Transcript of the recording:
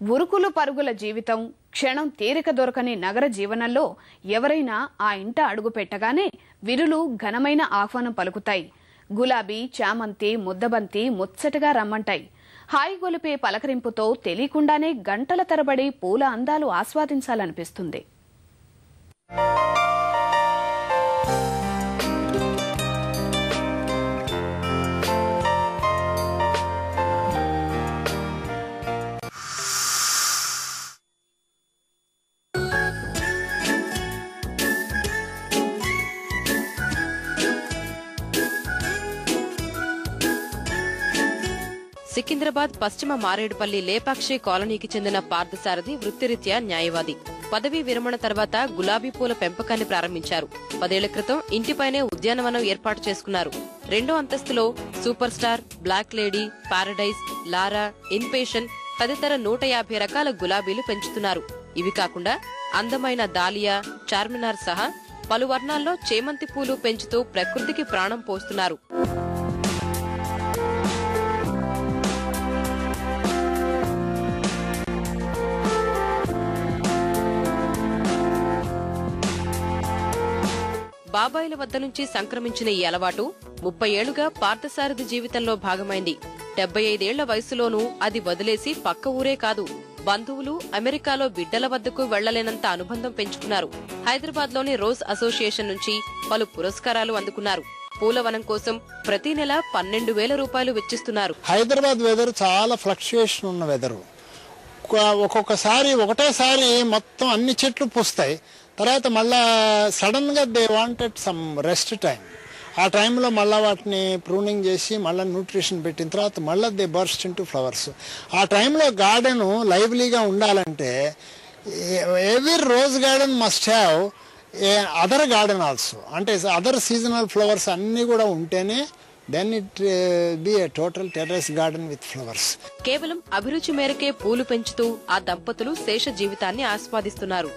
ఉరుకులు పరుగుల జీవితం, క్షణం తీరిక దొరకని నగర జీవనంలో ఎవరైనా ఆ ఇంట అడుగు పెట్టగానే విరులు ఘనమైన ఆహ్వానం పలుకుతాయి. గులాబీ, చామంతి, ముద్దబంతి ముచ్చటగా రమ్మంటాయి. హాయిగొలిపే పలకరింపుతో తెలియకుండానే గంటల తరబడి పూల అందాలు ఆస్వాదించాలనిపిస్తుంది. సికింద్రాబాద్ పశ్చిమ మారేడుపల్లి లేపాక్షి కాలనీకి చెందిన పార్థసారథి వృత్తిరీత్యా న్యాయవాది. పదవీ విరమణ తర్వాత గులాబీ పూల పెంపకాన్ని ప్రారంభించారు. 10 ఏళ్ల క్రితం ఇంటిపైనే ఉద్యానవనం ఏర్పాటు చేసుకున్నారు. 2వ అంతస్తులో super star, black lady, paradise, Lara, ఇన్పేషన్ తదితర 150 రకాల గులాబీలు పెంచుతున్నారు. ఇవి కాకుండా అందమైన దాలియా, చార్మినార్ సహా పలు వర్ణాల్లో చేమంతి పూలు పెంచుతూ ప్రకృతికి ప్రాణం పోస్తున్నారు. బాబాయిల వద్ద నుంచి సంక్రమించిన ఈ అలవాటు 30 ఏళ్లుగా పార్థసారథి జీవితంలో భాగమైంది. 75 ఏళ్ల వయసులోనూ అది వదిలేసి పక్క ఊరే కాదు, బంధువులు, అమెరికాలో బిడ్డల వద్దకు వెళ్లలేనంత అనుబంధం పెంచుకున్నారు. హైదరాబాద్ లోని రోజ్ అసోసియేషన్ నుంచి పలు పురస్కారాలు అందుకున్నారు. పూలవనం కోసం ప్రతి నెల 12,000 రూపాయలు వెచ్చిస్తున్నారు. హైదరాబాద్ వెదర్ చాలా ఫ్లక్చుయేషన్ ఉన్న వెదర్. ఒక్కొక్కసారి ఒకటేసారి మొత్తం అన్ని చెట్లు పూస్తాయి. తర్వాత మళ్ళా సడన్ గా they wanted some rest time. ఆ టైంలో మళ్ళీ వాటిని ప్రూనింగ్ చేసి మళ్ళీ న్యూట్రిషన్ పెట్టిన తర్వాత మళ్ళీ దే బర్స్ట్ ఇంటూ ఫ్లవర్స్. ఆ టైంలో గార్డెన్ లైవ్లీగా ఉండాలంటే every rose garden must have other garden also. అంటే అదర్ సీజనల్ ఫ్లవర్స్ అన్నీ కూడా ఉంటేనే then it be a total terrace garden with flowers. కేవలం అభిరుచి మేరకే పూలు పెంచుతూ ఆ దంపతులు శేష జీవితాన్ని ఆస్వాదిస్తున్నారు.